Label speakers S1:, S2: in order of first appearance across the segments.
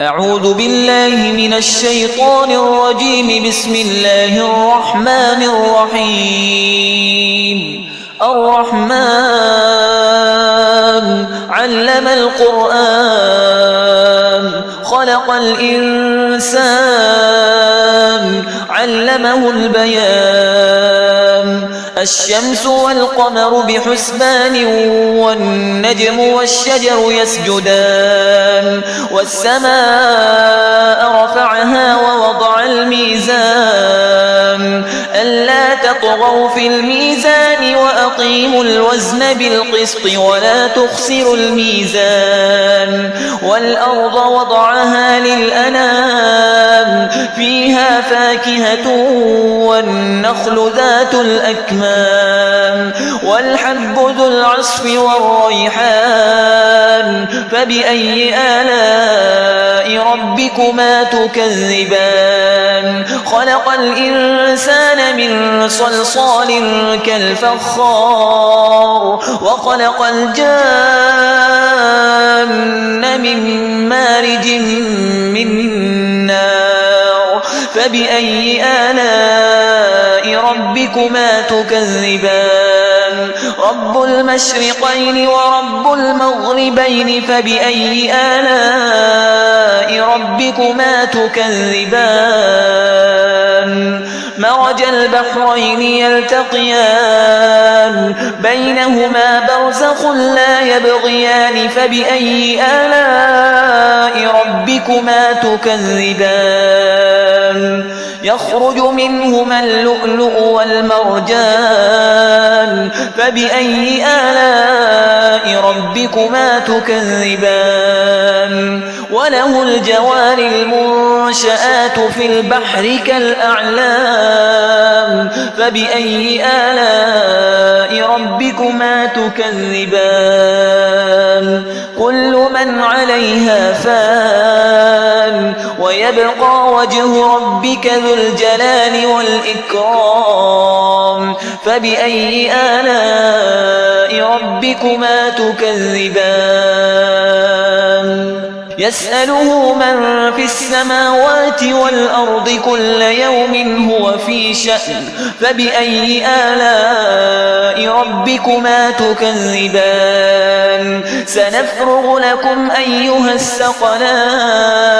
S1: أعوذ بالله من الشيطان الرجيم. بسم الله الرحمن الرحيم. الرحمن علم القرآن خلق الإنسان علمه البيان. الشمس والقمر بحسبان والنجم والشجر يسجدان. والسماء رفعها ووضع الميزان ألا تطغوا في الميزان وأقيموا الوزن بالقسط ولا تخسروا الميزان. والأرض وضعها للأنام فيها فاكهة والنخل ذات الأكمام والحب ذو العصف والريحان. فبأي آلاء ربكما تكذبان؟ خلق الإنسان من صلصال كالفخار وخلق الجان من مارج من نار. فبأي آلاء ربكما تكذبان؟ رب المشرقين ورب المغربين. فبأي آلاء ربكما تكذبان؟ مرج البحرين يلتقيان بينهما برزخ لا يبغيان. فبأي آلاء ربكما تكذبان؟ يخرج منهما اللؤلؤ والمرجان. فبأي آلاء ربكما تكذبان؟ وله الجوار المنشآت في البحر كالأعلام. فبأي آلاء ربكما تكذبان؟ كل من عليها فان ويبقى وجه ربك ذو الجلال والإكرام. فبأي آلاء ربكما تكذبان؟ يسأله من في السماوات والأرض كل يوم هو في شأن. فبأي آلاء ربكما تكذبان؟ سنفرغ لكم أيها الثقلان.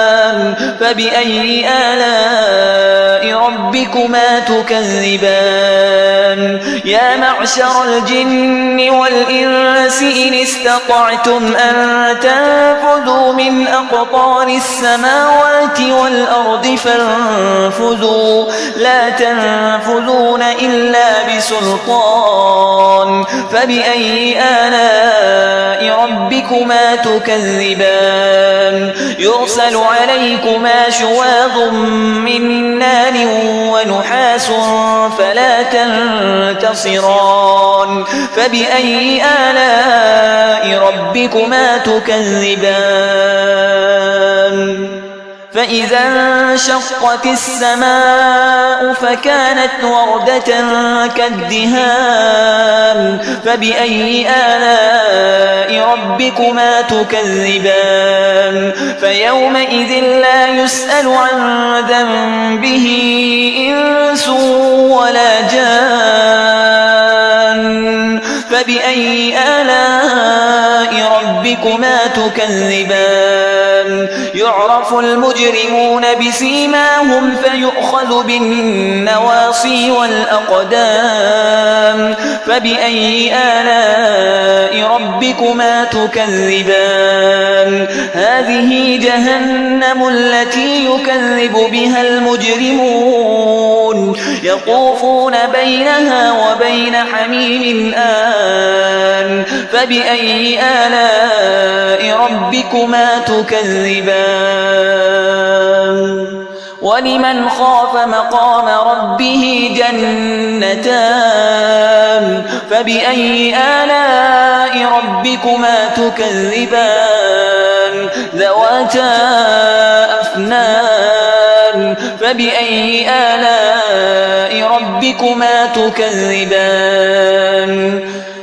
S1: فبأي آلاء ربكما تكذبان؟ يا معشر الجن والإنس إن استطعتم أن تنفذوا من أقطار السماوات والأرض فانفذوا لا تنفذون إلا بسلطان. فبأي آلاء ربكما تكذبان؟ يرسل عليكما شواظ من نار ونحاس فلا تنتصران. فبأي آلاء ربكما تكذبان؟ فإذا انشقت السماء فكانت وردة كالدهان. فبأي آلاء ربكما تكذبان؟ فيومئذ لا يسأل عن ذنبه إنس ولا جان. فبأي آلاء ربكما تكذبان؟ يعرف المجرمون بسيماهم فيؤخذ بالنواصي والأقدام. فبأي آلاء ربكما تكذبان؟ هذه جهنم التي يكذب بها المجرمون يطوفون بينها وبين حميم آن. فبأي آلاء ربكما تكذبان؟ ولمن خاف مقام ربه جنتان. فبأي آلاء ربكما تكذبان؟ ذواتا أفنان. فبأي آلاء ربكما تكذبان؟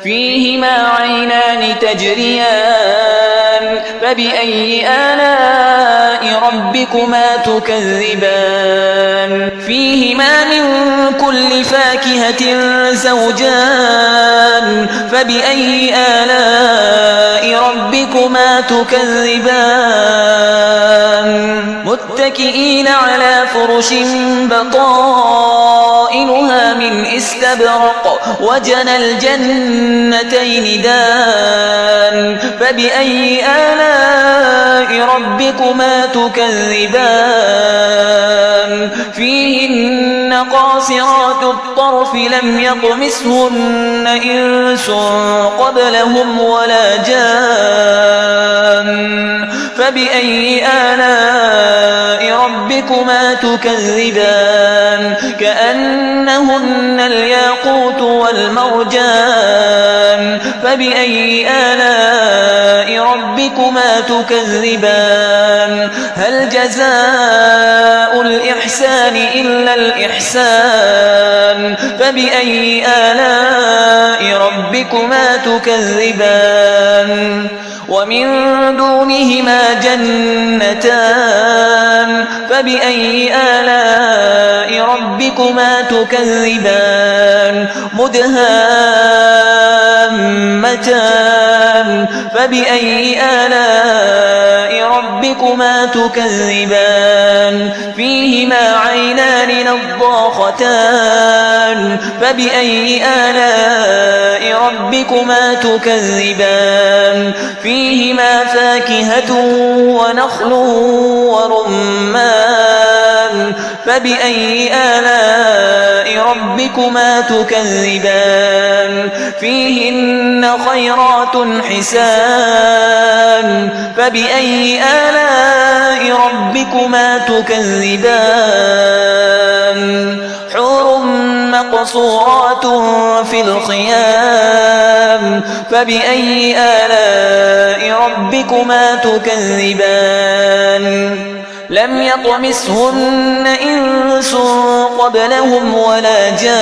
S1: فيهما عينان تجريان. فبأي آلاء ربكما تكذبان فيهما من كل فاكهة زوجان فبأي آلاء ربكما تكذبان متكئين على فرش بطائنها من استبرق وجنى الجنتين دان فبأي آلاء ربكما تكذبان فيهن قاصرات الطرف لم يطمثهن إنس قبلهم ولا جان فبأي آلاء ربكما تكذبان كأنهن الياقوت والمرجان فبأي آلاء ربكما تكذبان هل جزاء الإحسان إلا الإحسان فبأي آلاء ربكما تكذبان ومن دونهما جنتان فبأي آلاء ربكما تكذبان مدهامتان فبأي آلاء ربكما تكذبان فيهما عينان نضاختان فبأي آلاء ربكما تكذبان فيهما فاكهة ونخل ورمان فبأي آلاء ربكما تكذبان فيهن خيرات حسان فبأي آلاء ربكما تكذبان حور مقصورات في الخيام فبأي آلاء ربكما تكذبان لم يطمثهن إنس قبلهم ولا جان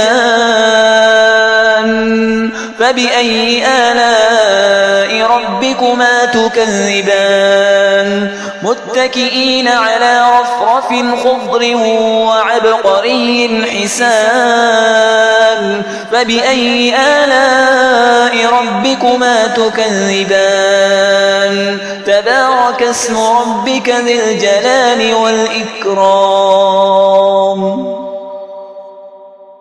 S1: فبأي آلاء ربكما تكذبان متكئين على رفرف خضر وعبقري حسان فبأي آلاء ربكما تكذبان تبارك اسم ربك ذي الجلال والإكرام